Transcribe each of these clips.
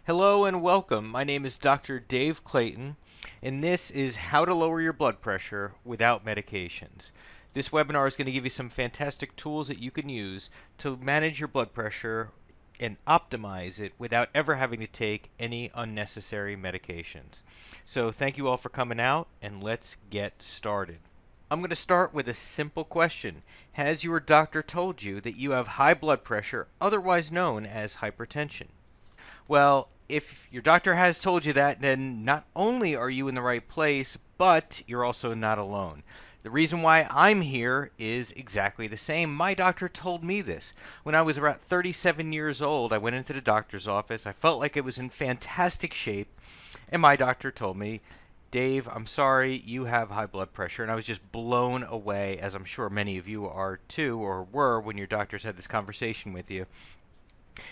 Hello and welcome. My name is Dr. Dave Clayton, and this is How to Lower Your Blood Pressure Without Medications. This webinar is going to give you some fantastic tools that you can use to manage your blood pressure and optimize it without ever having to take any unnecessary medications. So, thank you all for coming out, and let's get started. I'm going to start with a simple question. Has your doctor told you that you have high blood pressure, otherwise known as hypertension? Well, if your doctor has told you that, then not only are you in the right place, but you're also not alone. The reason why I'm here is exactly the same. My doctor told me this. When I was about 37 years old, I went into the doctor's office. I felt like I was in fantastic shape, and my doctor told me, Dave, I'm sorry, you have high blood pressure. And I was just blown away, as I'm sure many of you are too, or were when your doctors had this conversation with you.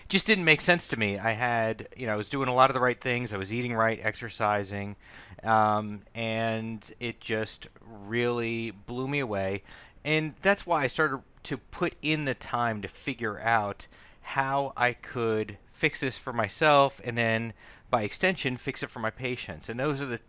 Just didn't make sense to me. I was doing a lot of the right things. I was eating right, exercising, and it just really blew me away. And that's why I started to put in the time to figure out how I could fix this for myself, and then by extension, fix it for my patients. And those are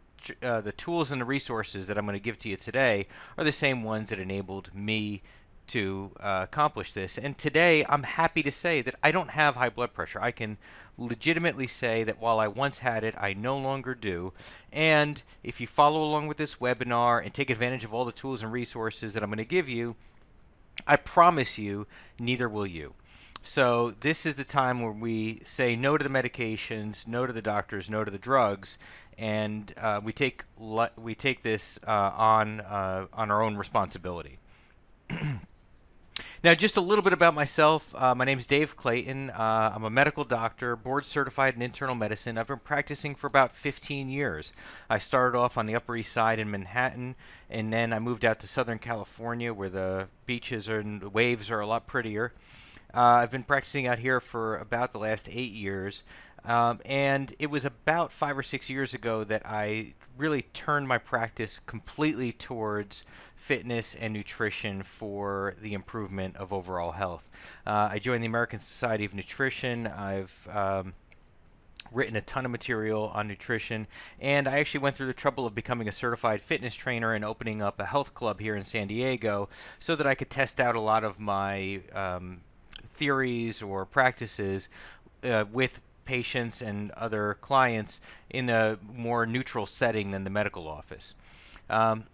the tools and the resources that I'm going to give to you today are the same ones that enabled me to accomplish this. And today, I'm happy to say that I don't have high blood pressure. I can legitimately say that while I once had it, I no longer do. And if you follow along with this webinar and take advantage of all the tools and resources that I'm going to give you, I promise you, neither will you. So this is the time where we say no to the medications, no to the doctors, no to the drugs, and we take this on our own responsibility. Now, just a little bit about myself. My name is Dave Clayton. I'm a medical doctor, board certified in internal medicine. I've been practicing for about 15 years. I started off on the Upper East Side in Manhattan, and then I moved out to Southern California where the beaches and the waves are a lot prettier. I've been practicing out here for about the last 8 years. And it was about 5 or 6 years ago that I really turned my practice completely towards fitness and nutrition for the improvement of overall health. I joined the American Society of Nutrition. I've written a ton of material on nutrition, and I actually went through the trouble of becoming a certified fitness trainer and opening up a health club here in San Diego so that I could test out a lot of my theories or practices with patients and other clients in a more neutral setting than the medical office. Um,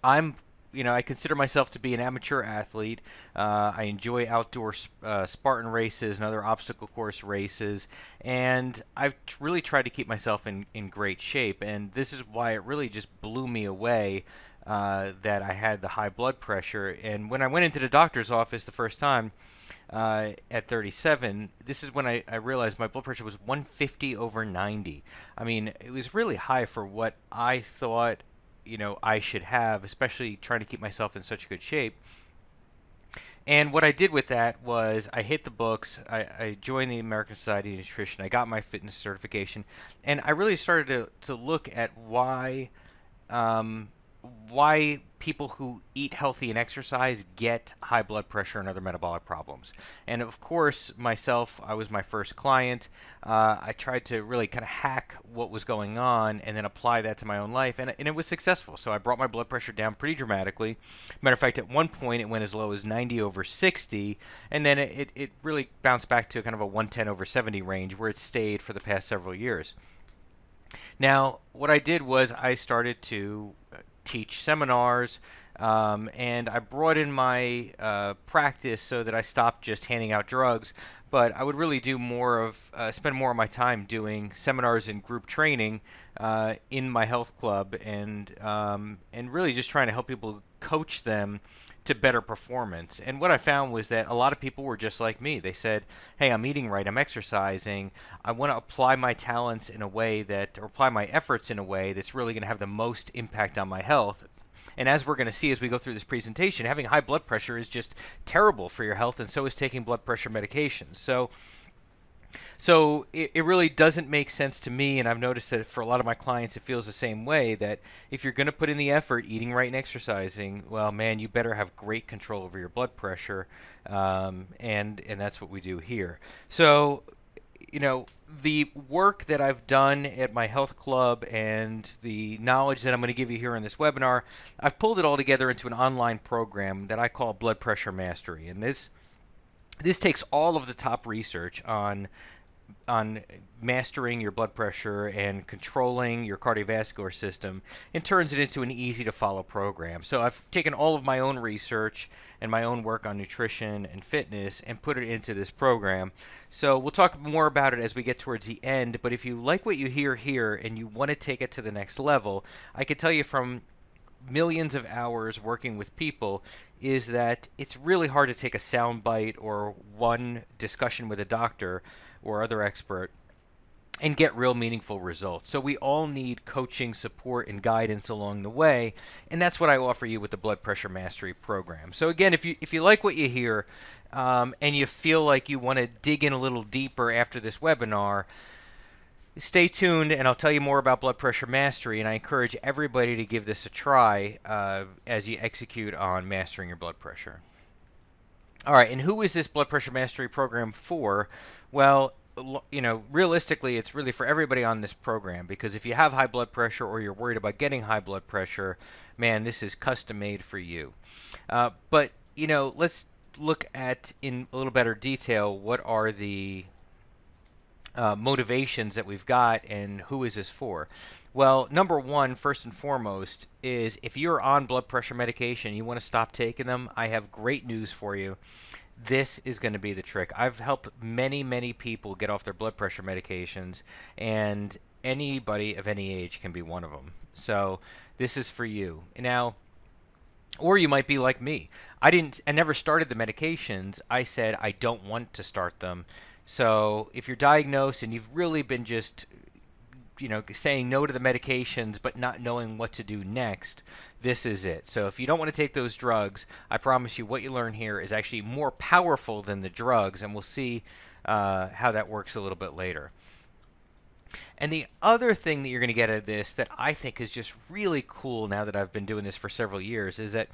I'm I consider myself to be an amateur athlete. I enjoy outdoor Spartan races and other obstacle course races, and I've really tried to keep myself in great shape. And this is why it really just blew me away that I had the high blood pressure. And when I went into the doctor's office the first time, at 37, this is when I realized my blood pressure was 150 over 90. I mean, it was really high for what I thought, I should have, especially trying to keep myself in such good shape. And what I did with that was I hit the books. I joined the American Society of Nutrition. I got my fitness certification, and I really started to look at um, why people who eat healthy and exercise get high blood pressure and other metabolic problems. And of course, myself, I was my first client. I tried to really kind of hack what was going on and then apply that to my own life, and it was successful. So I brought my blood pressure down pretty dramatically. Matter of fact, at one point it went as low as 90 over 60, and then it really bounced back to kind of a 110 over 70 range where it stayed for the past several years. Now, what I did was I started to teach seminars, and I brought in my practice so that I stopped just handing out drugs, but I would really do spend more of my time doing seminars and group training in my health club, and really just trying to help people coach them to better performance. And what I found was that a lot of people were just like me. They said, "Hey, I'm eating right, I'm exercising. I want to apply my talents in a way or apply my efforts in a way that's really going to have the most impact on my health." And as we're going to see as we go through this presentation, having high blood pressure is just terrible for your health, and so is taking blood pressure medications. So it really doesn't make sense to me, and I've noticed that for a lot of my clients, it feels the same way, that if you're going to put in the effort, eating right and exercising, well, man, you better have great control over your blood pressure, and that's what we do here. So you know, the work that I've done at my health club and the knowledge that I'm going to give you here in this webinar, I've pulled it all together into an online program that I call Blood Pressure Mastery. And this takes all of the top research on mastering your blood pressure and controlling your cardiovascular system and turns it into an easy to follow program. So I've taken all of my own research and my own work on nutrition and fitness and put it into this program. So we'll talk more about it as we get towards the end, but if you like what you hear here and you want to take it to the next level, I can tell you from millions of hours working with people is that it's really hard to take a sound bite or one discussion with a doctor or other expert and get real meaningful results. So we all need coaching, support, and guidance along the way, and that's what I offer you with the Blood Pressure Mastery program. So again, if you like what you hear and you feel like you want to dig in a little deeper after this webinar, stay tuned, and I'll tell you more about Blood Pressure Mastery, and I encourage everybody to give this a try as you execute on mastering your blood pressure. All right, and who is this Blood Pressure Mastery program for? Well, you know, realistically, it's really for everybody on this program, because if you have high blood pressure or you're worried about getting high blood pressure, man, this is custom made for you. But, you know, let's look at in a little better detail what are the motivations that we've got and who is this for. Well, number one, first and foremost, is if you're on blood pressure medication, you want to stop taking them, I have great news for you. This is going to be the trick. I've helped many people get off their blood pressure medications, and anybody of any age can be one of them. So this is for you. Now, or you might be like me. I never started the medications. I said I don't want to start them. So if you're diagnosed and you've really been just, you know, saying no to the medications but not knowing what to do next, this is it. So if you don't want to take those drugs, I promise you what you learn here is actually more powerful than the drugs, and we'll see how that works a little bit later. And the other thing that you're going to get out of this that I think is just really cool now that I've been doing this for several years is that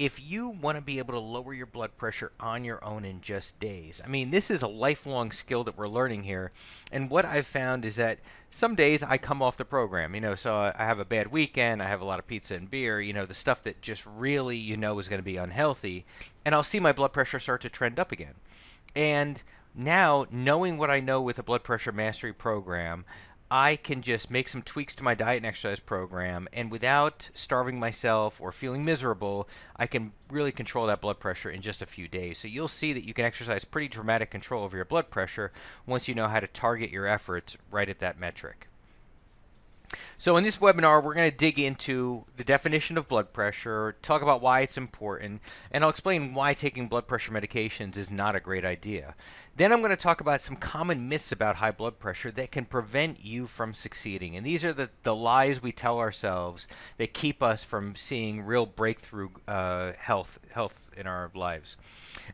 if you want to be able to lower your blood pressure on your own in just days, I mean, this is a lifelong skill that we're learning here. And what I've found is that some days I come off the program, you know, so I have a bad weekend, I have a lot of pizza and beer, you know, the stuff that just really, you know, is going to be unhealthy, and I'll see my blood pressure start to trend up again. And now, knowing what I know with the Blood Pressure Mastery program, I can just make some tweaks to my diet and exercise program, and without starving myself or feeling miserable, I can really control that blood pressure in just a few days. So you'll see that you can exercise pretty dramatic control over your blood pressure once you know how to target your efforts right at that metric. So in this webinar, we're going to dig into the definition of blood pressure, talk about why it's important, and I'll explain why taking blood pressure medications is not a great idea. Then I'm going to talk about some common myths about high blood pressure that can prevent you from succeeding. And these are the lies we tell ourselves that keep us from seeing real breakthrough health in our lives.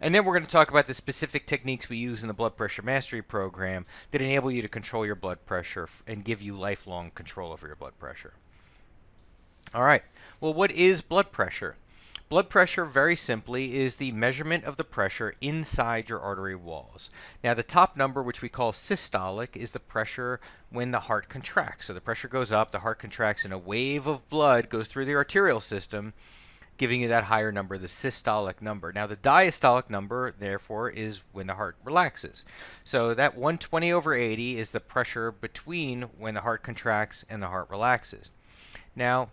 And then we're going to talk about the specific techniques we use in the Blood Pressure Mastery program that enable you to control your blood pressure and give you lifelong control over your blood pressure. All right. Well, what is blood pressure? Blood pressure, very simply, is the measurement of the pressure inside your artery walls. Now, the top number, which we call systolic, is the pressure when the heart contracts. So the pressure goes up, the heart contracts, and a wave of blood goes through the arterial system, giving you that higher number, the systolic number. Now, the diastolic number, therefore, is when the heart relaxes. So that 120/80 is the pressure between when the heart contracts and the heart relaxes. Now,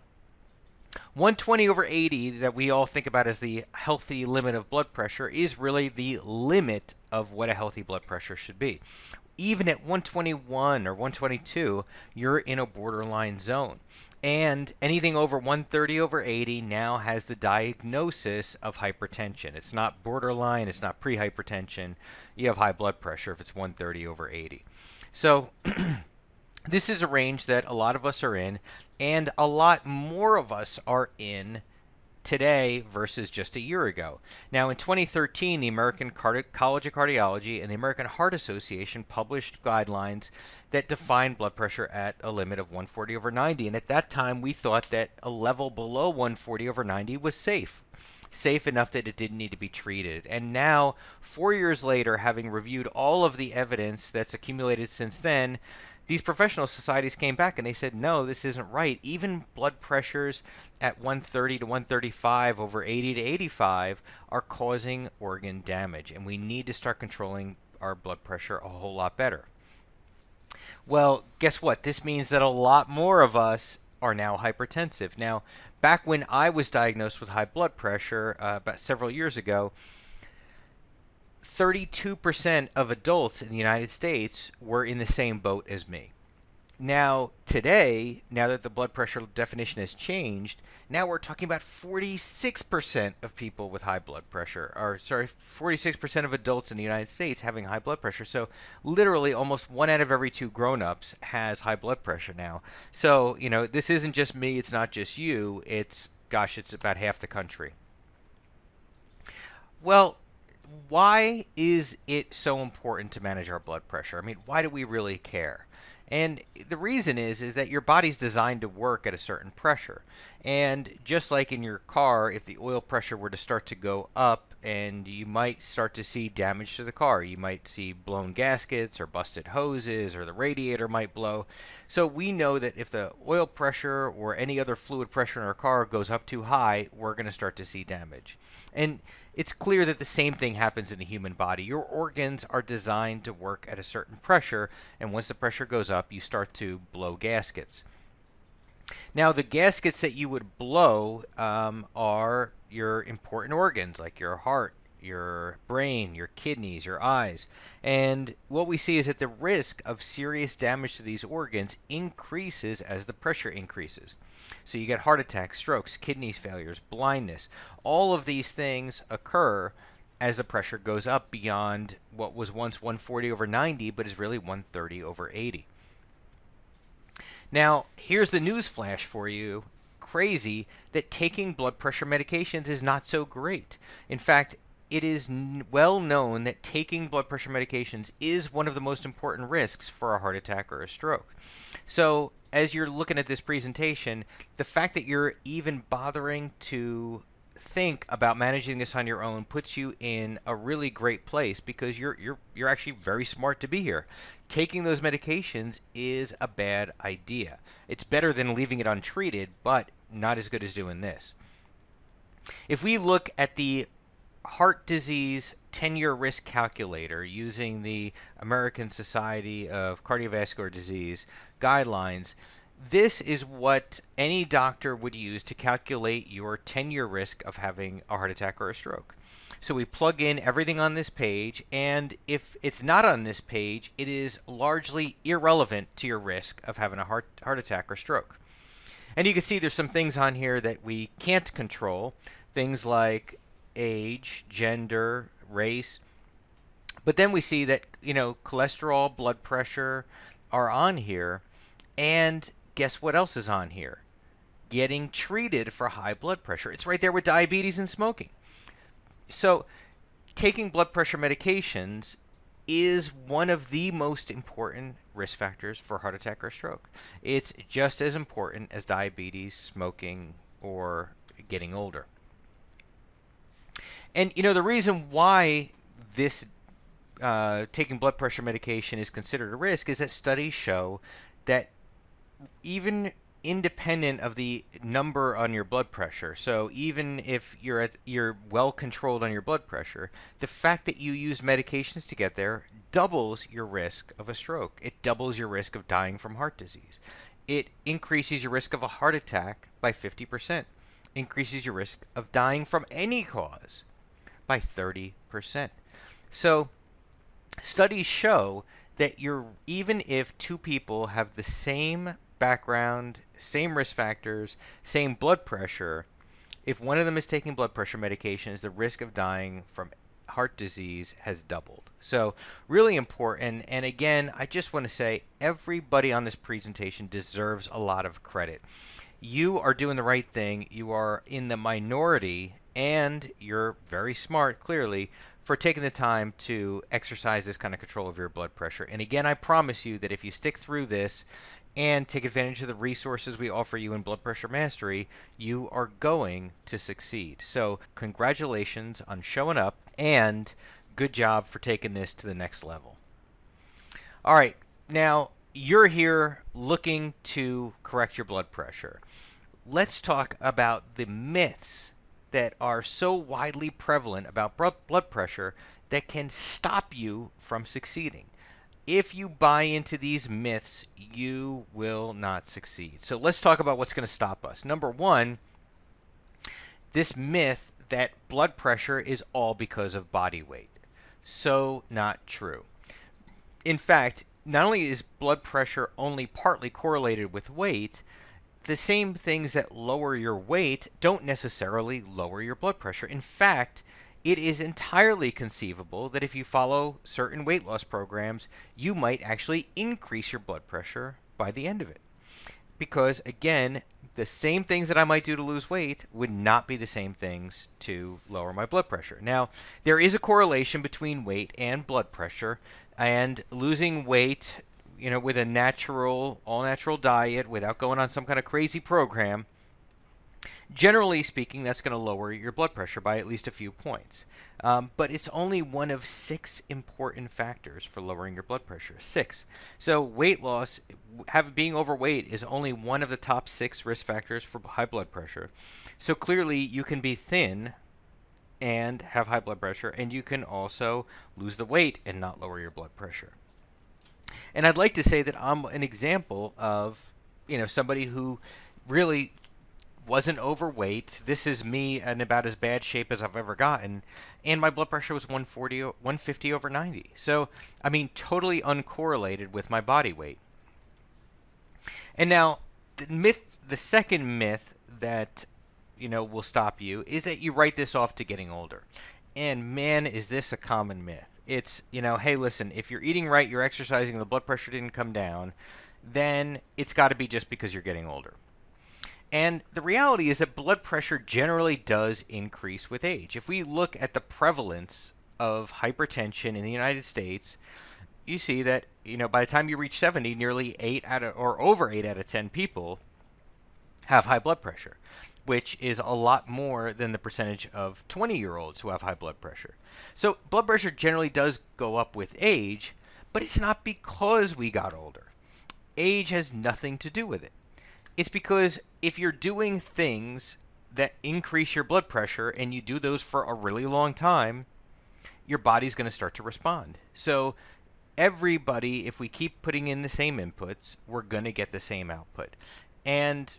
120/80 that we all think about as the healthy limit of blood pressure is really the limit of what a healthy blood pressure should be. Even at 121 or 122, you're in a borderline zone. And anything over 130/80 now has the diagnosis of hypertension. It's not borderline, it's not pre-hypertension. You have high blood pressure if it's 130/80. So this is a range that a lot of us are in, and a lot more of us are in today versus just a year ago. Now, in 2013, the American College of Cardiology and the American Heart Association published guidelines that defined blood pressure at a limit of 140/90. And at that time, we thought that a level below 140/90 was safe enough that it didn't need to be treated. And now, 4 years later, having reviewed all of the evidence that's accumulated since then, these professional societies came back and they said, no, this isn't right. Even blood pressures at 130 to 135 over 80 to 85 are causing organ damage, and we need to start controlling our blood pressure a whole lot better. Well, guess what? This means that a lot more of us are now hypertensive. Now, back when I was diagnosed with high blood pressure about several years ago, 32% of adults in the United States were in the same boat as me. Now, today, now that the blood pressure definition has changed, now we're talking about 46% of people with high blood pressure, 46% of adults in the United States having high blood pressure. So literally almost 1 out of every 2 grown-ups has high blood pressure now. So, this isn't just me, it's not just you, it's about half the country. Well, why is it so important to manage our blood pressure? I mean, why do we really care? And the reason is that your body's designed to work at a certain pressure. And just like in your car, if the oil pressure were to start to go up, and you might start to see damage to the car. You might see blown gaskets or busted hoses, or the radiator might blow. So we know that if the oil pressure or any other fluid pressure in our car goes up too high, we're going to start to see damage. And it's clear that the same thing happens in the human body. Your organs are designed to work at a certain pressure, and once the pressure goes up, you start to blow gaskets. Now, the gaskets that you would blow are your important organs, like your heart, your brain, your kidneys, your eyes. And what we see is that the risk of serious damage to these organs increases as the pressure increases. So you get heart attacks, strokes, kidney failures, blindness. All of these things occur as the pressure goes up beyond what was once 140/90, but is really 130/80. Now, here's the news flash for you. Crazy that taking blood pressure medications is not so great. In fact, it is well known that taking blood pressure medications is one of the most important risks for a heart attack or a stroke. So, as you're looking at this presentation, the fact that you're even bothering to think about managing this on your own puts you in a really great place, because you're actually very smart to be here. Taking those medications is a bad idea. It's better than leaving it untreated, but not as good as doing this. If we look at the heart disease 10-year risk calculator using the American Society of Cardiovascular Disease guidelines, this is what any doctor would use to calculate your 10-year risk of having a heart attack or a stroke. So we plug in everything on this page, and if it's not on this page, it is largely irrelevant to your risk of having a heart attack or stroke. And you can see there's some things on here that we can't control, things like age, gender, race. But then we see that, cholesterol, blood pressure are on here, and guess what else is on here? Getting treated for high blood pressure. It's right there with diabetes and smoking. So taking blood pressure medications is one of the most important risk factors for heart attack or stroke. It's just as important as diabetes, smoking, or getting older. And the reason why this taking blood pressure medication is considered a risk is that studies show that even independent of the number on your blood pressure, so even if you're well controlled on your blood pressure, the fact that you use medications to get there doubles your risk of a stroke. It doubles your risk of dying from heart disease. It increases your risk of a heart attack by 50%. Increases your risk of dying from any cause by 30%. So studies show that even if 2 people have the same background, same risk factors, same blood pressure, if one of them is taking blood pressure medications, the risk of dying from heart disease has doubled. So really important. And again, I just want to say everybody on this presentation deserves a lot of credit. you are doing the right thing. You are in the minority, and you're very smart, clearly, for taking the time to exercise this kind of control of your blood pressure. And again, I promise you that if you stick through this and take advantage of the resources we offer you in Blood Pressure Mastery, you are going to succeed. So, congratulations on showing up, and good job for taking this to the next level. All right, now you're here looking to correct your blood pressure. Let's talk about the myths that are so widely prevalent about blood pressure that can stop you from succeeding. If you buy into these myths, you will not succeed. So let's talk about what's going to stop us. Number one, this myth that blood pressure is all because of body weight. So not true. In fact, not only is blood pressure only partly correlated with weight, the same things that lower your weight don't necessarily lower your blood pressure. In fact, it is entirely conceivable that if you follow certain weight loss programs, you might actually increase your blood pressure by the end of it. Because, again, the same things that I might do to lose weight would not be the same things to lower my blood pressure. Now, there is a correlation between weight and blood pressure, and losing weight, with a natural, all-natural diet without going on some kind of crazy program, generally speaking, that's going to lower your blood pressure by at least a few points. But it's only one of 6 important factors for lowering your blood pressure. 6. So weight loss, being overweight, is only one of the top 6 risk factors for high blood pressure. So clearly, you can be thin and have high blood pressure, and you can also lose the weight and not lower your blood pressure. And I'd like to say that I'm an example of, somebody who really wasn't overweight. This is me in about as bad shape as I've ever gotten, and my blood pressure was 150 over 90. So, totally uncorrelated with my body weight. And now, the second myth that will stop you is that you write this off to getting older. And man, is this a common myth. It's, hey, listen, if you're eating right, you're exercising, the blood pressure didn't come down, then it's got to be just because you're getting older. And the reality is that blood pressure generally does increase with age. If we look at the prevalence of hypertension in the United States, you see that, by the time you reach 70, nearly over 8 out of 10 people have high blood pressure, which is a lot more than the percentage of 20-year-olds who have high blood pressure. So blood pressure generally does go up with age, but it's not because we got older. Age has nothing to do with it. It's because if you're doing things that increase your blood pressure and you do those for a really long time, your body's going to start to respond. So everybody, if we keep putting in the same inputs, we're going to get the same output. And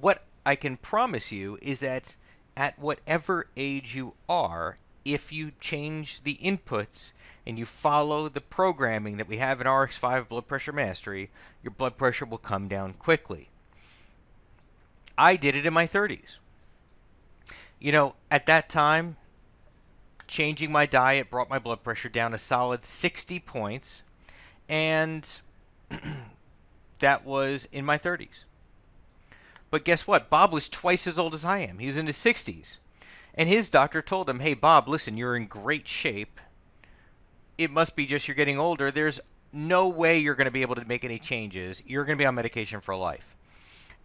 what I can promise you is that at whatever age you are, if you change the inputs and you follow the programming that we have in RX5 Blood Pressure Mastery, your blood pressure will come down quickly. I did it in my 30s. At that time, changing my diet brought my blood pressure down a solid 60 points, and that was in my 30s. But guess what? Bob was twice as old as I am. He was in his 60s. And his doctor told him, hey, Bob, listen, you're in great shape. It must be just you're getting older. There's no way you're going to be able to make any changes. You're going to be on medication for life.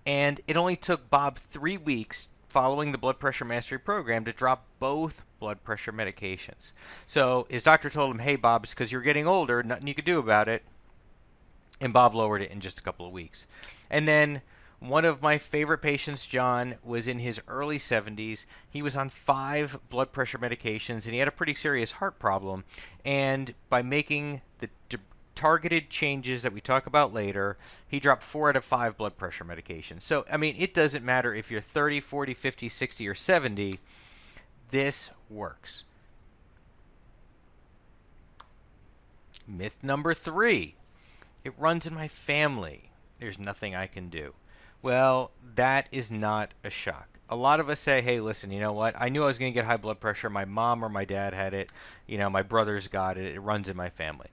And it only took Bob 3 weeks following the Blood Pressure Mastery program to drop both blood pressure medications. So his doctor told him, hey, Bob, it's because you're getting older. Nothing you could do about it. And Bob lowered it in just a couple of weeks. And then one of my favorite patients, John, was in his early 70s. He was on 5 blood pressure medications, and he had a pretty serious heart problem. And by making the targeted changes that we talk about later, he dropped 4 out of 5 blood pressure medications. So, it doesn't matter if you're 30, 40, 50, 60, or 70. This works. Myth number 3. It runs in my family. There's nothing I can do. Well, that is not a shock. A lot of us say, hey, listen, you know what? I knew I was going to get high blood pressure. My mom or my dad had it. My brothers got it. It runs in my family.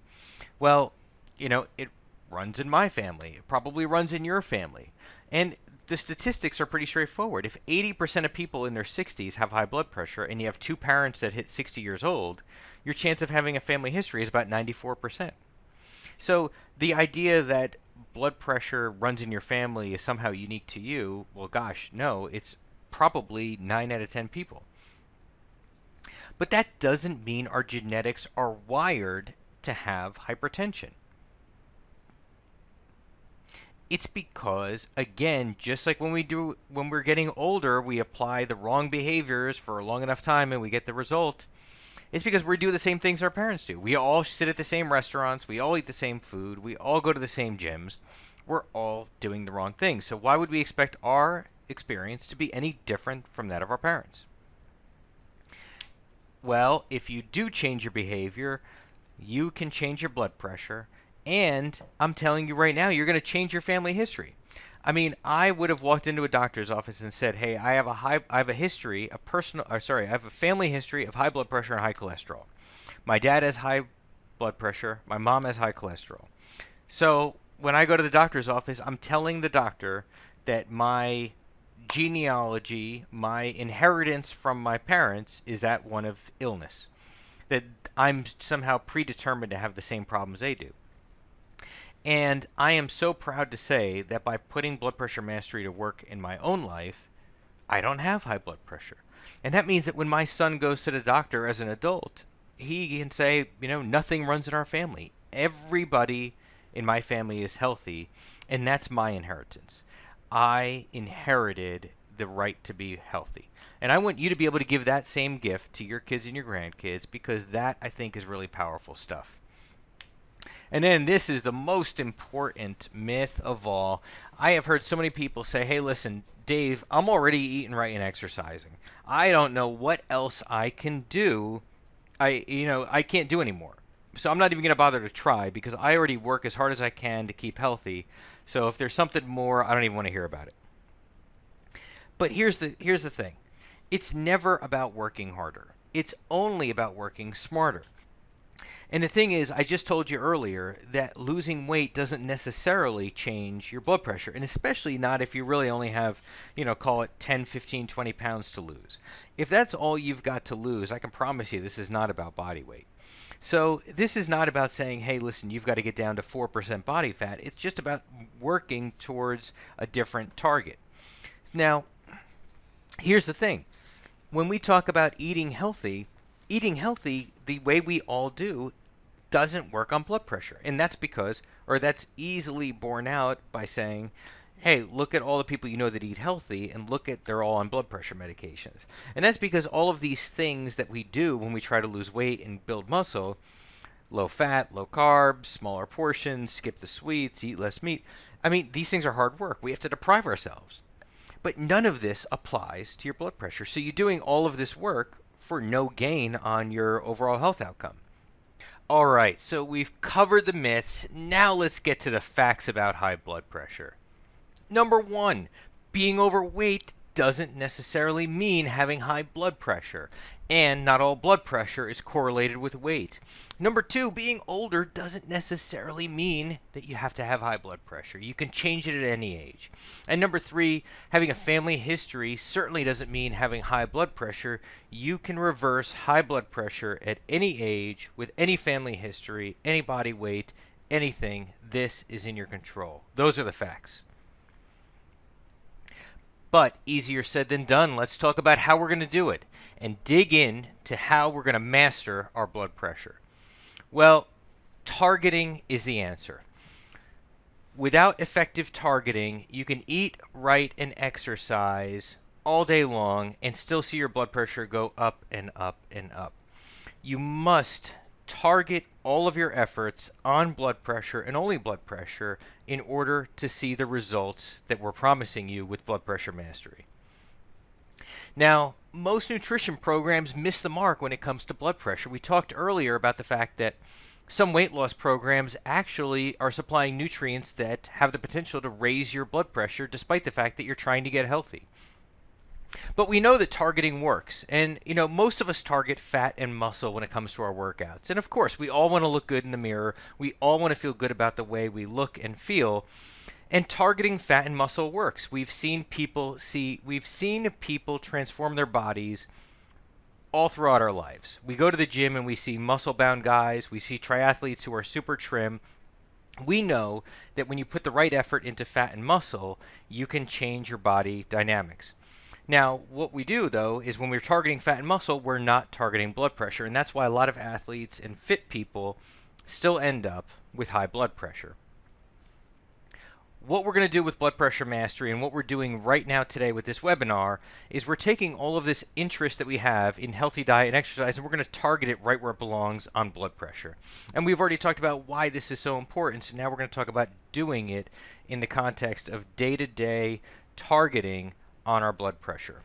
Well, it runs in my family. It probably runs in your family. And the statistics are pretty straightforward. If 80% of people in their 60s have high blood pressure and you have two parents that hit 60 years old, your chance of having a family history is about 94%. So the idea that blood pressure runs in your family is somehow unique to you, well, gosh, no, it's probably 9 out of 10 people. But that doesn't mean our genetics are wired to have hypertension. It's because, again, just like when we're getting older, we apply the wrong behaviors for a long enough time and we get the result. It's because we do the same things our parents do. We all sit at the same restaurants. We all eat the same food. We all go to the same gyms. We're all doing the wrong things. So why would we expect our experience to be any different from that of our parents? Well, if you do change your behavior, you can change your blood pressure. And I'm telling you right now, you're going to change your family history. I mean, I would have walked into a doctor's office and said, "Hey, I have a history, I have a family history of high blood pressure and high cholesterol. My dad has high blood pressure. My mom has high cholesterol." So when I go to the doctor's office, I'm telling the doctor that my genealogy, my inheritance from my parents, is that one of illness. That I'm somehow predetermined to have the same problems they do. And I am so proud to say that by putting Blood Pressure Mastery to work in my own life, I don't have high blood pressure. And that means that when my son goes to the doctor as an adult, he can say, nothing runs in our family. Everybody in my family is healthy, and that's my inheritance. I inherited the right to be healthy. And I want you to be able to give that same gift to your kids and your grandkids, because that, I think, is really powerful stuff. And then this is the most important myth of all. I have heard so many people say, "Hey, listen, Dave, I'm already eating right and exercising. I don't know what else I can do. I can't do anymore. So I'm not even going to bother to try because I already work as hard as I can to keep healthy. So if there's something more, I don't even want to hear about it." But here's the thing. It's never about working harder. It's only about working smarter. And the thing is, I just told you earlier that losing weight doesn't necessarily change your blood pressure, and especially not if you really only have, call it 10, 15, 20 pounds to lose. If that's all you've got to lose, I can promise you this is not about body weight. So this is not about saying, "Hey, listen, you've got to get down to 4% body fat." It's just about working towards a different target. Now, here's the thing. When we talk about eating healthy, the way we all do, doesn't work on blood pressure. And that's that's easily borne out by saying, "Hey, look at all the people that eat healthy, and they're all on blood pressure medications." And that's because all of these things that we do when we try to lose weight and build muscle, low fat, low carbs, smaller portions, skip the sweets, eat less meat. I mean, these things are hard work. We have to deprive ourselves. But none of this applies to your blood pressure. So you're doing all of this work for no gain on your overall health outcome. All right, so we've covered the myths. Now let's get to the facts about high blood pressure. Number 1, being overweight doesn't necessarily mean having high blood pressure, and not all blood pressure is correlated with weight. Number 2, being older doesn't necessarily mean that you have to have high blood pressure. You can change it at any age. And number 3, having a family history certainly doesn't mean having high blood pressure. You can reverse high blood pressure at any age, with any family history, any body weight, anything. This is in your control. Those are the facts. But easier said than done. Let's talk about how we're going to do it and dig in to how we're going to master our blood pressure. Well, targeting is the answer. Without effective targeting, you can eat right and exercise all day long and still see your blood pressure go up and up and up. You must target all of your efforts on blood pressure and only blood pressure in order to see the results that we're promising you with Blood Pressure Mastery. Now, most nutrition programs miss the mark when it comes to blood pressure. We talked earlier about the fact that some weight loss programs actually are supplying nutrients that have the potential to raise your blood pressure despite the fact that you're trying to get healthy. But we know that targeting works. And, most of us target fat and muscle when it comes to our workouts. And of course, we all want to look good in the mirror. We all want to feel good about the way we look and feel. And targeting fat and muscle works. We've seen people transform their bodies all throughout our lives. We go to the gym and we see muscle-bound guys, we see triathletes who are super trim. We know that when you put the right effort into fat and muscle, you can change your body dynamics. Now, what we do, though, is when we're targeting fat and muscle, we're not targeting blood pressure. And that's why a lot of athletes and fit people still end up with high blood pressure. What we're going to do with Blood Pressure Mastery and what we're doing right now today with this webinar is we're taking all of this interest that we have in healthy diet and exercise, and we're going to target it right where it belongs on blood pressure. And we've already talked about why this is so important, so now we're going to talk about doing it in the context of day-to-day targeting on our blood pressure.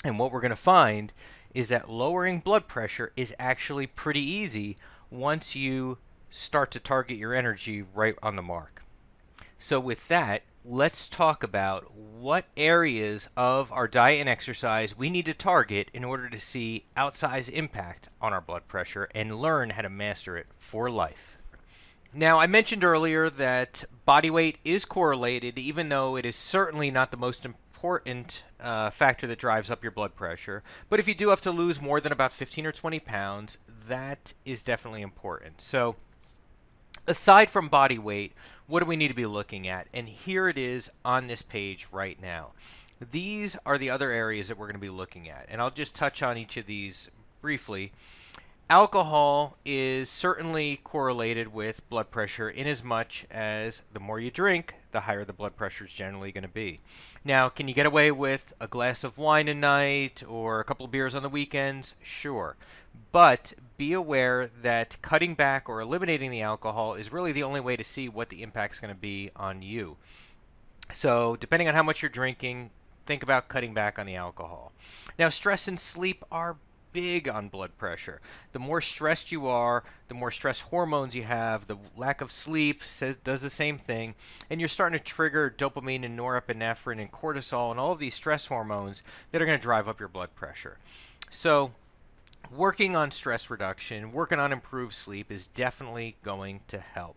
And what we're going to find is that lowering blood pressure is actually pretty easy once you start to target your energy right on the mark. So with that, let's talk about what areas of our diet and exercise we need to target in order to see outsized impact on our blood pressure and learn how to master it for life. Now, I mentioned earlier that body weight is correlated, even though it is certainly not the most important factor that drives up your blood pressure. But if you do have to lose more than about 15 or 20 pounds, that is definitely important. So aside from body weight, what do we need to be looking at? And here it is on this page right now. These are the other areas that we're going to be looking at. And I'll just touch on each of these briefly. Alcohol is certainly correlated with blood pressure in as much as the more you drink, the higher the blood pressure is generally going to be. Now, can you get away with a glass of wine a night or a couple of beers on the weekends? Sure. But be aware that cutting back or eliminating the alcohol is really the only way to see what the impact is going to be on you. So depending on how much you're drinking, think about cutting back on the alcohol. Now, stress and sleep are big on blood pressure. The more stressed you are, the more stress hormones you have, the lack of sleep does the same thing, and you're starting to trigger dopamine and norepinephrine and cortisol and all of these stress hormones that are going to drive up your blood pressure. So working on stress reduction, working on improved sleep is definitely going to help.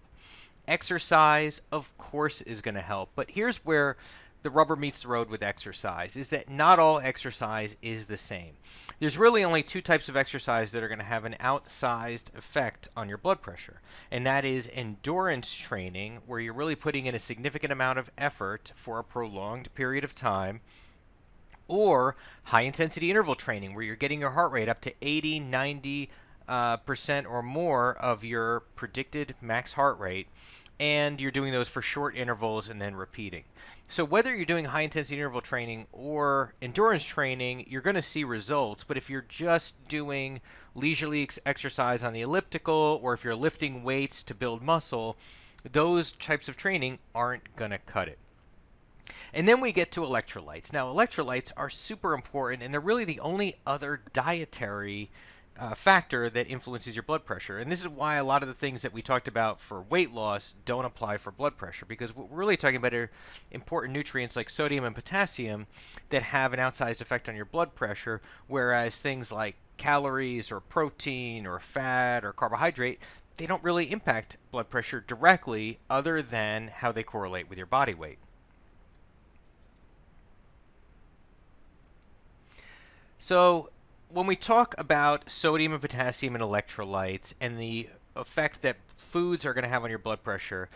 Exercise, of course, is going to help, but here's where the rubber meets the road with exercise, is that not all exercise is the same. There's really only two types of exercise that are going to have an outsized effect on your blood pressure, and that is endurance training, where you're really putting in a significant amount of effort for a prolonged period of time, or high intensity interval training, where you're getting your heart rate up to 80, 90% or more of your predicted max heart rate, and you're doing those for short intervals and then repeating. So whether you're doing high intensity interval training or endurance training, you're going to see results. But if you're just doing leisurely exercise on the elliptical, or if you're lifting weights to build muscle, those types of training aren't going to cut it. And then we get to electrolytes. Now, electrolytes are super important, and they're really the only other dietary factor that influences your blood pressure. And this is why a lot of the things that we talked about for weight loss don't apply for blood pressure, because what we're really talking about are important nutrients like sodium and potassium that have an outsized effect on your blood pressure, whereas things like calories or protein or fat or carbohydrate, they don't really impact blood pressure directly other than how they correlate with your body weight. So when we talk about sodium and potassium and electrolytes and the effect that foods are going to have on your blood pressure,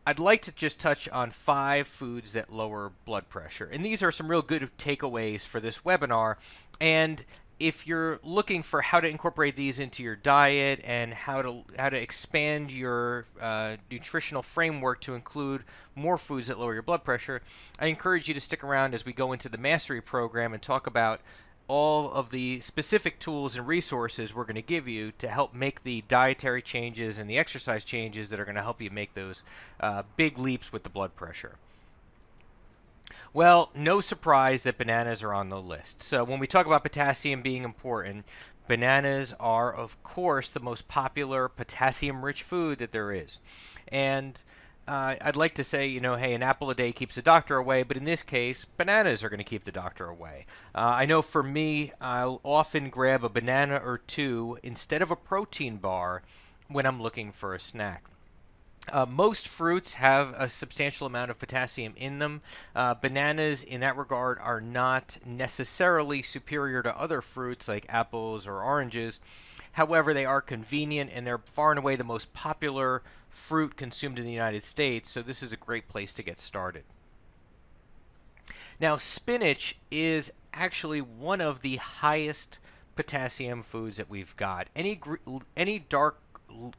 I'd like to just touch on 5 foods that lower blood pressure. And these are some real good takeaways for this webinar. And if you're looking for how to incorporate these into your diet and how to expand your nutritional framework to include more foods that lower your blood pressure, I encourage you to stick around as we go into the Mastery program and talk about all of the specific tools and resources we're going to give you to help make the dietary changes and the exercise changes that are going to help you make those big leaps with the blood pressure. Well, no surprise that bananas are on the list. So when we talk about potassium being important, bananas are, of course, the most popular potassium-rich food that there is. And I'd like to say, hey, an apple a day keeps the doctor away, but in this case, bananas are going to keep the doctor away. I know for me, I'll often grab a banana or two instead of a protein bar when I'm looking for a snack. Most fruits have a substantial amount of potassium in them. Bananas, in that regard, are not necessarily superior to other fruits like apples or oranges. However, they are convenient and they're far and away the most popular fruit consumed in the United States, so this is a great place to get started. Now, spinach is actually one of the highest potassium foods that we've got. Any dark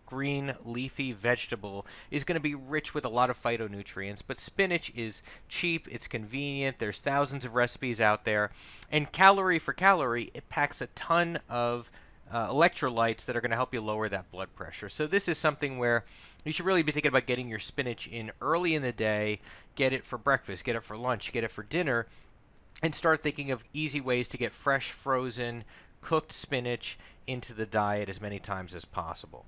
green leafy vegetable is going to be rich with a lot of phytonutrients, but spinach is cheap, it's convenient, there's thousands of recipes out there, and calorie for calorie, it packs a ton of electrolytes that are going to help you lower that blood pressure. So this is something where you should really be thinking about getting your spinach in early in the day, get it for breakfast, get it for lunch, get it for dinner, and start thinking of easy ways to get fresh, frozen, cooked spinach into the diet as many times as possible.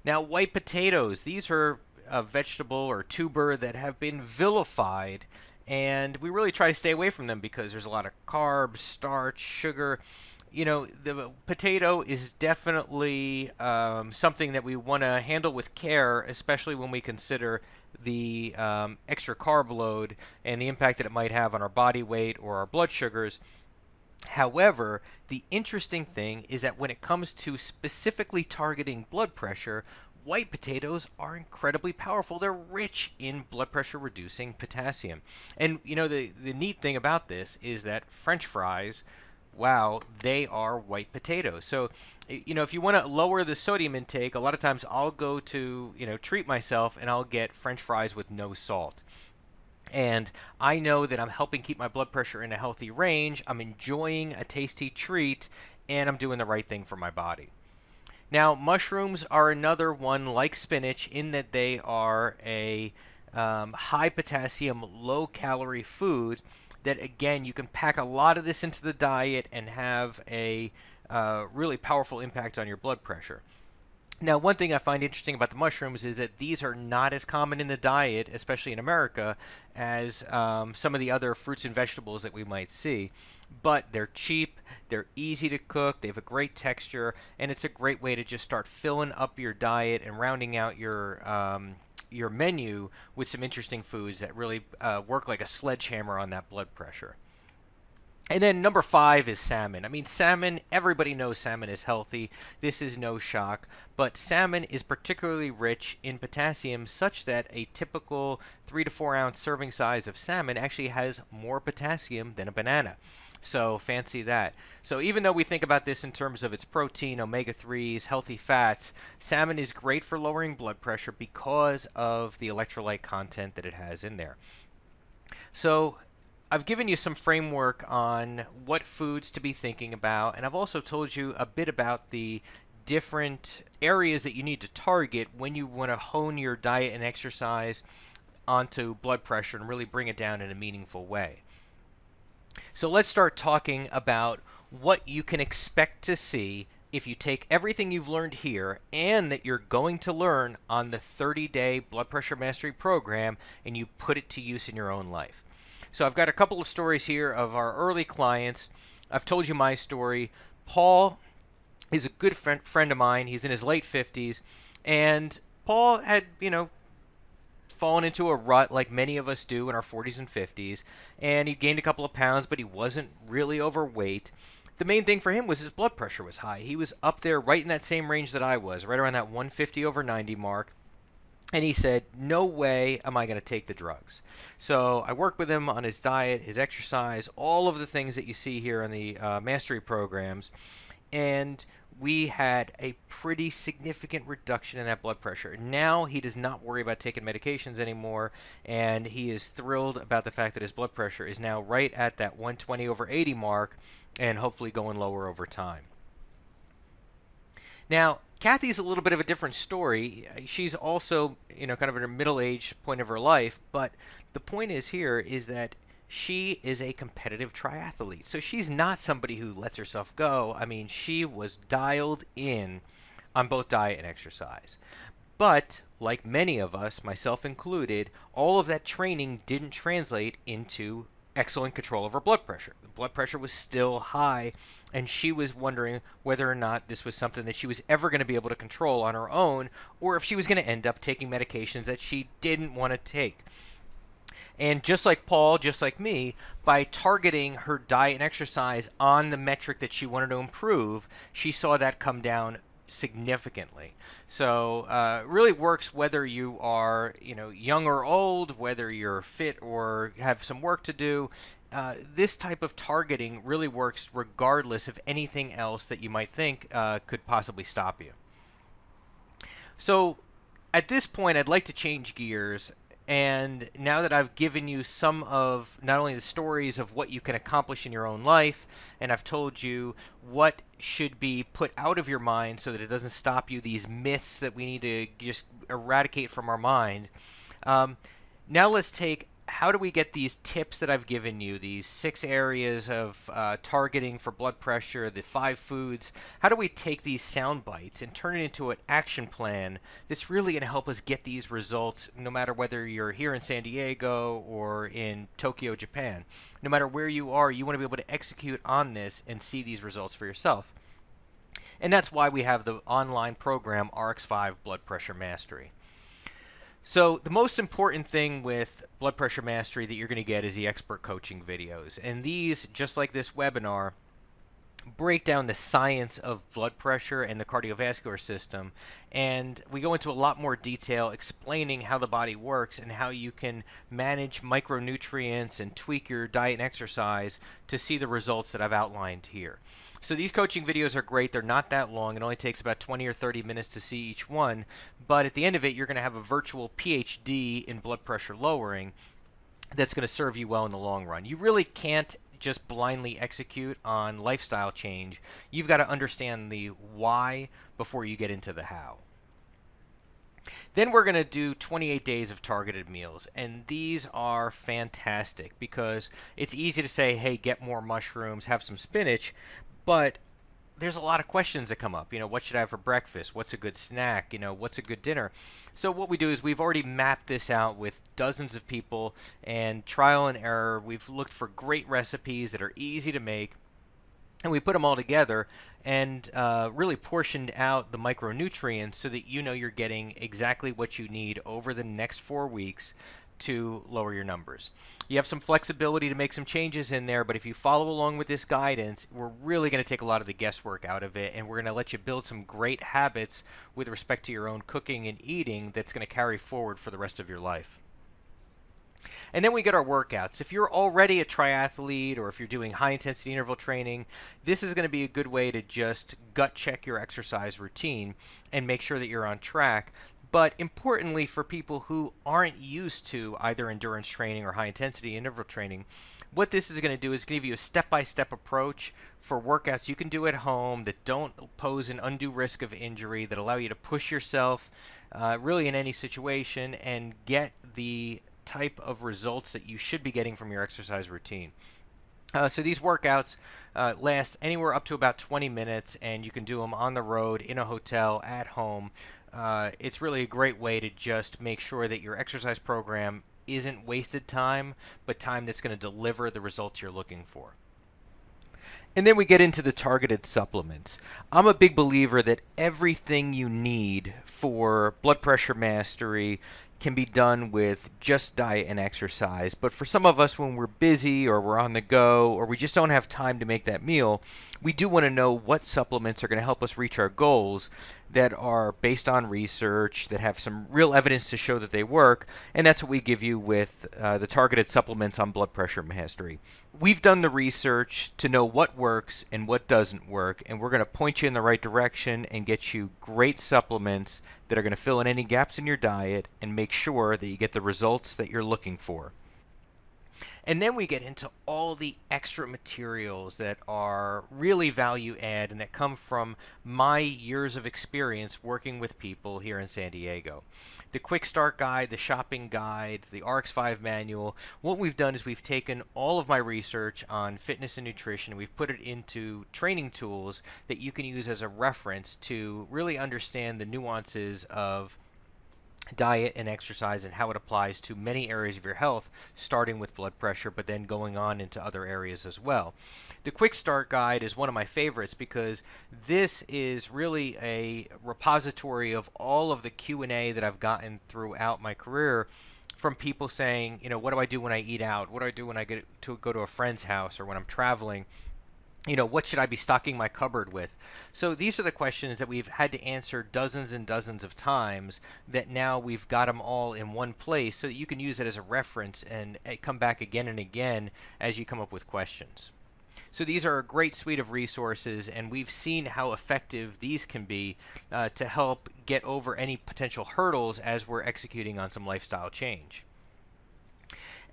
Now, white potatoes, these are a vegetable or tuber that have been vilified, and we really try to stay away from them because there's a lot of carbs, starch, sugar. The potato is definitely something that we want to handle with care, especially when we consider the extra carb load and the impact that it might have on our body weight or our blood sugars. However, the interesting thing is that when it comes to specifically targeting blood pressure, white potatoes are incredibly powerful. They're rich in blood pressure reducing potassium. And the neat thing about this is that French fries, wow, they are white potatoes. So, if you want to lower the sodium intake, a lot of times I'll go to, treat myself and I'll get French fries with no salt. And I know that I'm helping keep my blood pressure in a healthy range, I'm enjoying a tasty treat, and I'm doing the right thing for my body. Now, mushrooms are another one like spinach in that they are a high potassium, low calorie food that, again, you can pack a lot of this into the diet and have a really powerful impact on your blood pressure. Now, one thing I find interesting about the mushrooms is that these are not as common in the diet, especially in America, as some of the other fruits and vegetables that we might see. But they're cheap, they're easy to cook, they have a great texture, and it's a great way to just start filling up your diet and rounding out your menu with some interesting foods that really work like a sledgehammer on that blood pressure. And then number 5 is salmon. I mean, salmon, everybody knows salmon is healthy. This is no shock. But salmon is particularly rich in potassium such that a typical 3 to 4 ounce serving size of salmon actually has more potassium than a banana. So fancy that. So even though we think about this in terms of its protein, omega-3s, healthy fats, salmon is great for lowering blood pressure because of the electrolyte content that it has in there. So I've given you some framework on what foods to be thinking about, and I've also told you a bit about the different areas that you need to target when you want to hone your diet and exercise onto blood pressure and really bring it down in a meaningful way. So let's start talking about what you can expect to see if you take everything you've learned here and that you're going to learn on the 30-day blood pressure mastery program and you put it to use in your own life. So I've got a couple of stories here of our early clients. I've told you my story. Paul is a good friend of mine. He's in his late 50s. And Paul had, fallen into a rut like many of us do in our 40s and 50s. And he gained a couple of pounds, but he wasn't really overweight. The main thing for him was his blood pressure was high. He was up there right in that same range that I was, right around that 150/90 mark. And he said, no way am I going to take the drugs. So I worked with him on his diet, his exercise, all of the things that you see here in the mastery programs. And we had a pretty significant reduction in that blood pressure. Now he does not worry about taking medications anymore. And he is thrilled about the fact that his blood pressure is now right at that 120/80 mark and hopefully going lower over time. Now, Kathy's a little bit of a different story. She's also, kind of in her middle-aged point of her life, but the point is here is that she is a competitive triathlete. So she's not somebody who lets herself go. I mean, she was dialed in on both diet and exercise. But like many of us, myself included, all of that training didn't translate into excellent control of her blood pressure. The blood pressure was still high, and she was wondering whether or not this was something that she was ever going to be able to control on her own, or if she was going to end up taking medications that she didn't want to take. And just like Paul, just like me, by targeting her diet and exercise on the metric that she wanted to improve, she saw that come down significantly. So really works whether you are, young or old, whether you're fit or have some work to do. This type of targeting really works regardless of anything else that you might think could possibly stop you. So at this point, I'd like to change gears. And now that I've given you some of not only the stories of what you can accomplish in your own life, and I've told you what should be put out of your mind so that it doesn't stop you, these myths that we need to just eradicate from our mind. Now let's take, how do we get these tips that I've given you, these 6 areas of targeting for blood pressure, the 5 foods, how do we take these sound bites and turn it into an action plan that's really going to help us get these results, no matter whether you're here in San Diego or in Tokyo, Japan. No matter where you are, you want to be able to execute on this and see these results for yourself. And that's why we have the online program RX5 Blood Pressure Mastery. So the most important thing with Blood Pressure Mastery that you're going to get is the expert coaching videos. And these, just like this webinar, break down the science of blood pressure and the cardiovascular system. And we go into a lot more detail explaining how the body works and how you can manage micronutrients and tweak your diet and exercise to see the results that I've outlined here. So these coaching videos are great. They're not that long. It only takes about 20 or 30 minutes to see each one. But at the end of it, you're going to have a virtual PhD in blood pressure lowering that's going to serve you well in the long run. You really can't just blindly execute on lifestyle change. You've got to understand the why before you get into the how. Then we're going to do 28 days of targeted meals, and these are fantastic because it's easy to say, hey, get more mushrooms, have some spinach, but there's a lot of questions that come up. What should I have for breakfast? What's a good snack? What's a good dinner? So what we do is we've already mapped this out with dozens of people and trial and error. We've looked for great recipes that are easy to make, and we put them all together and really portioned out the micronutrients so that you're getting exactly what you need over the next 4 weeks to lower your numbers. You have some flexibility to make some changes in there, but if you follow along with this guidance, we're really going to take a lot of the guesswork out of it, and we're going to let you build some great habits with respect to your own cooking and eating that's going to carry forward for the rest of your life. And then we get our workouts. If you're already a triathlete or if you're doing high intensity interval training, this is going to be a good way to just gut check your exercise routine and make sure that you're on track. But importantly, for people who aren't used to either endurance training or high intensity interval training, what this is going to do is give you a step-by-step approach for workouts you can do at home that don't pose an undue risk of injury, that allow you to push yourself really in any situation and get the type of results that you should be getting from your exercise routine. So these workouts last anywhere up to about 20 minutes, and you can do them on the road, in a hotel, at home. It's really a great way to just make sure that your exercise program isn't wasted time, but time that's going to deliver the results you're looking for. And then we get into the targeted supplements. I'm a big believer that everything you need for blood pressure mastery can be done with just diet and exercise. But for some of us, when we're busy or we're on the go or we just don't have time to make that meal, we do want to know what supplements are going to help us reach our goals that are based on research, that have some real evidence to show that they work. And that's what we give you with the targeted supplements on blood pressure mastery. We've done the research to know what works and what doesn't work, and we're going to point you in the right direction and get you great supplements that are going to fill in any gaps in your diet and make sure that you get the results that you're looking for. And then we get into all the extra materials that are really value add and that come from my years of experience working with people here in San Diego. The Quick Start Guide, the Shopping Guide, the RX5 Manual, what we've done is we've taken all of my research on fitness and nutrition and we've put it into training tools that you can use as a reference to really understand the nuances of diet and exercise and how it applies to many areas of your health, starting with blood pressure, but then going on into other areas as well. The Quick Start Guide is one of my favorites because this is really a repository of all of the Q&A that I've gotten throughout my career from people saying, what do I do when I eat out? What do I do when I go to a friend's house or when I'm traveling? What should I be stocking my cupboard with? So these are the questions that we've had to answer dozens and dozens of times that now we've got them all in one place so that you can use it as a reference and come back again and again as you come up with questions. So these are a great suite of resources, and we've seen how effective these can be to help get over any potential hurdles as we're executing on some lifestyle change.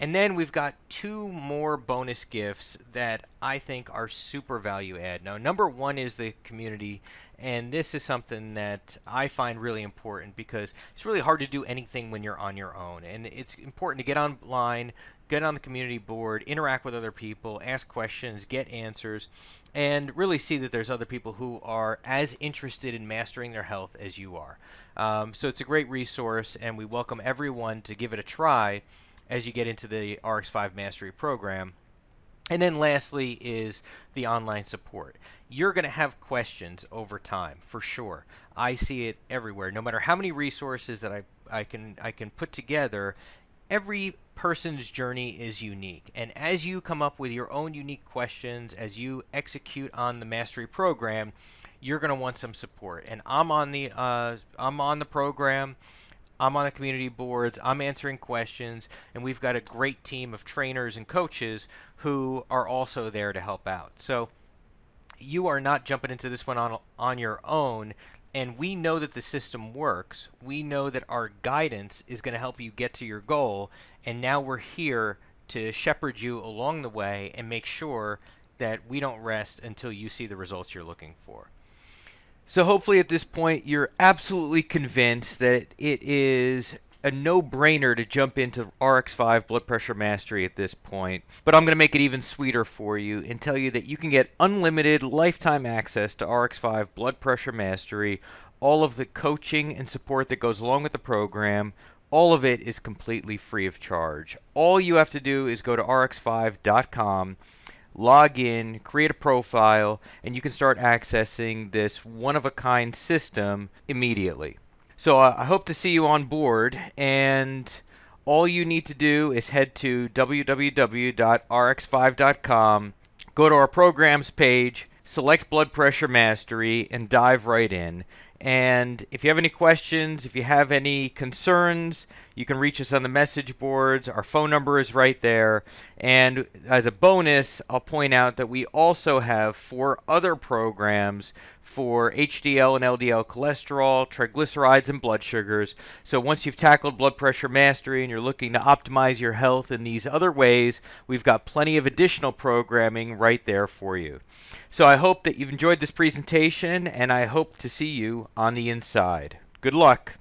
And then we've got two more bonus gifts that I think are super value add. Now, number one is the community, and this is something that I find really important because it's really hard to do anything when you're on your own. And it's important to get online, get on the community board, interact with other people, ask questions, get answers, and really see that there's other people who are as interested in mastering their health as you are. So it's a great resource, and we welcome everyone to give it a try as you get into the RX5 Mastery program. And then lastly is the online support. You're going to have questions over time, for sure. I see it everywhere. No matter how many resources that I can put together, every person's journey is unique. And as you come up with your own unique questions, as you execute on the Mastery program, you're going to want some support. And I'm on the program. I'm on the community boards, I'm answering questions, and we've got a great team of trainers and coaches who are also there to help out. So you are not jumping into this one on your own, and we know that the system works. We know that our guidance is going to help you get to your goal, and now we're here to shepherd you along the way and make sure that we don't rest until you see the results you're looking for. So hopefully at this point you're absolutely convinced that it is a no-brainer to jump into RX5 Blood Pressure Mastery at this point. But I'm going to make it even sweeter for you and tell you that you can get unlimited lifetime access to RX5 Blood Pressure Mastery, all of the coaching and support that goes along with the program. All of it is completely free of charge. All you have to do is go to rx5.com, log in, create a profile, and you can start accessing this one-of-a-kind system immediately. So I hope to see you on board, and all you need to do is head to www.rx5.com, go to our programs page, select Blood Pressure Mastery, and dive right in. And if you have any questions, if you have any concerns, you can reach us on the message boards. Our phone number is right there. And as a bonus, I'll point out that we also have 4 other programs for HDL and LDL cholesterol, triglycerides, and blood sugars. So once you've tackled blood pressure mastery and you're looking to optimize your health in these other ways, we've got plenty of additional programming right there for you. So I hope that you've enjoyed this presentation, and I hope to see you on the inside. Good luck.